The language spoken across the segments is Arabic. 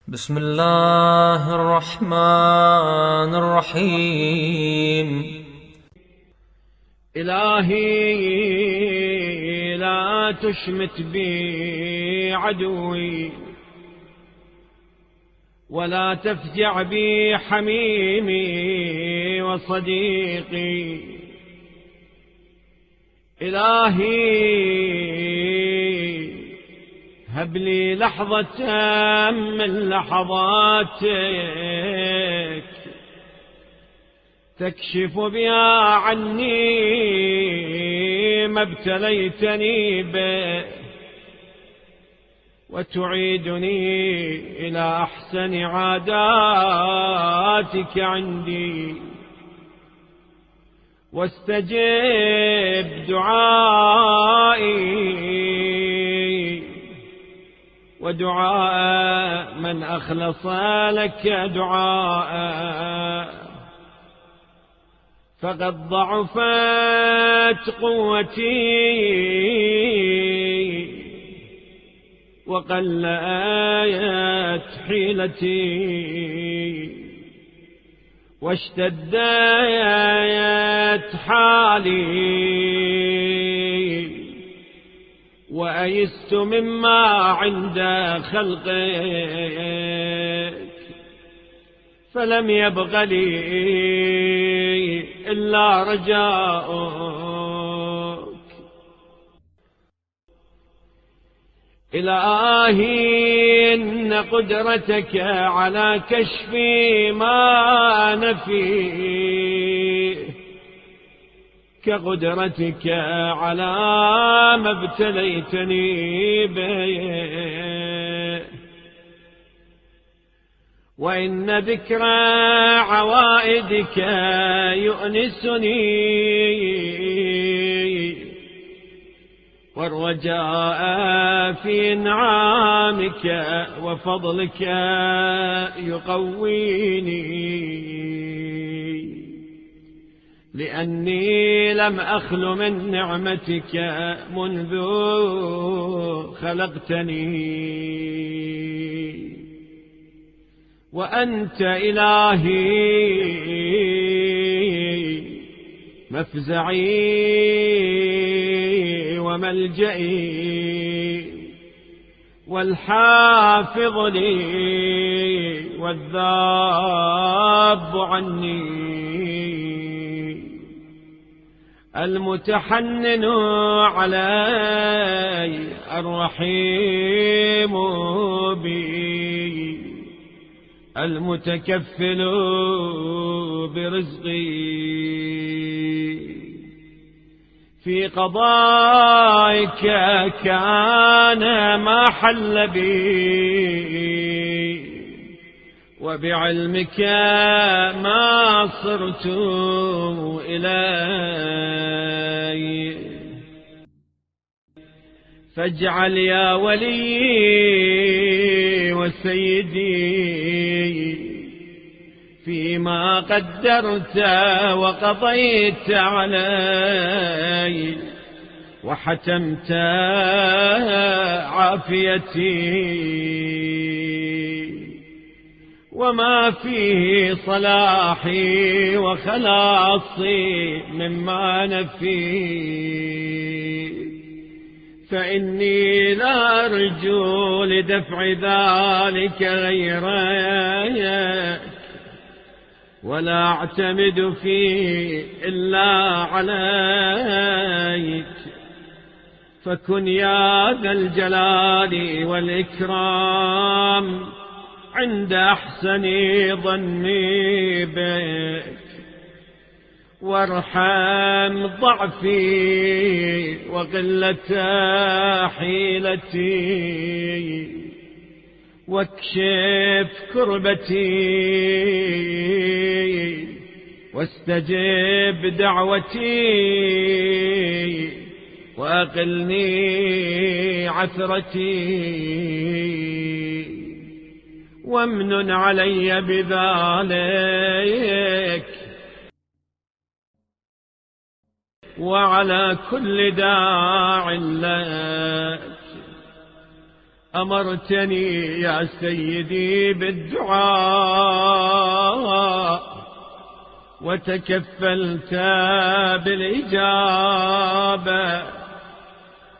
بسم الله الرحمن الرحيم. إلهي لا تشمت بي عدوي، ولا تفجع بي حميمي وصديقي. إلهي هب لي لحظة من لحظاتك تكشف بها عني ما ابتليتني به، وتعيدني إلى أحسن عاداتك عندي. واستجب دعائي ودعاء من أخلص لك دعاء، فقد ضعفت قوتي وقلت حيلتي واشتدت حالي، وأيست مما عند خلقك، فلم يبق لي إلا رجاؤك. إلهي إن قدرتك على كشف ما نفيه كقدرتك على ما ابتليتني به، وإن ذكرى عوائدك يؤنسني، والرجاء في إنعامك وفضلك يقويني، لأني لم أخل من نعمتك منذ خلقتني. وأنت إلهي مفزعي وملجئي، والحافظ لي والذاب عني، المتحنن علي الرحيم بي، المتكفل برزقي. في قضائك كان ما حل بي، وبعلمك ما صرت إلي. فاجعل يا ولي وسيدي فيما قدرت وقضيت علي وحتمت عافيتي، وما فيه صلاحي وخلاصي مما نفي، فإني لا أرجو لدفع ذلك غيرك، ولا أعتمد فيه إلا عليك. فكن يا ذا الجلال والإكرام عند أحسن ظني بك، وارحم ضعفي وقلة حيلتي، واكشف كربتي واستجب دعوتي، وأقلني عثرتي، وامنن علي بذلك وعلى كل داع لك. أمرتني يا سيدي بالدعاء وتكفلت بالإجابة،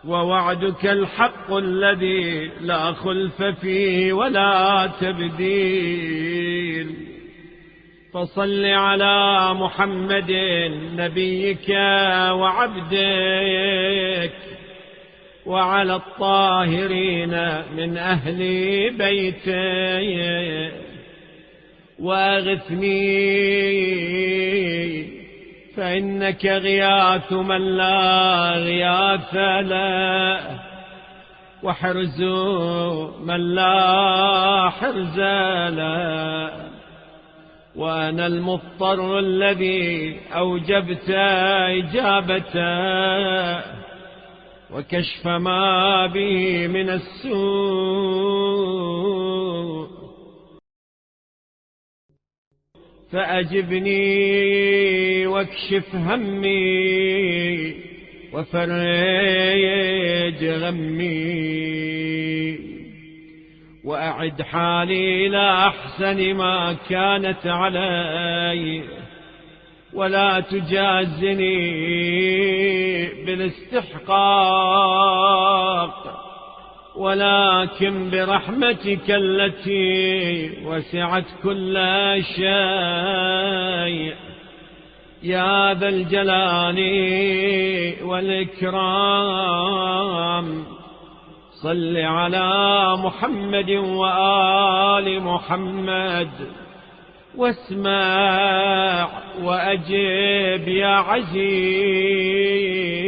ووعدك الحق الذي لا خلف فيه ولا تبديل. فصل على محمد نبيك وعبدك وعلى الطاهرين من أهل بيتك، وأغثني فإنك غياث من لا غياث له، وحرز من لا حرز له، وأنا المضطر الذي أوجبت إجابته وكشف ما به من السوء. فأجبني واكشف همي وفرج غمي، وأعد حالي إلى أحسن ما كانت علي، ولا تجازني بالاستحقاق، ولكن برحمتك التي وسعت كل شيء يا ذا الجلال والإكرام. صل على محمد وآل محمد، واسمع وأجب يا عزيز.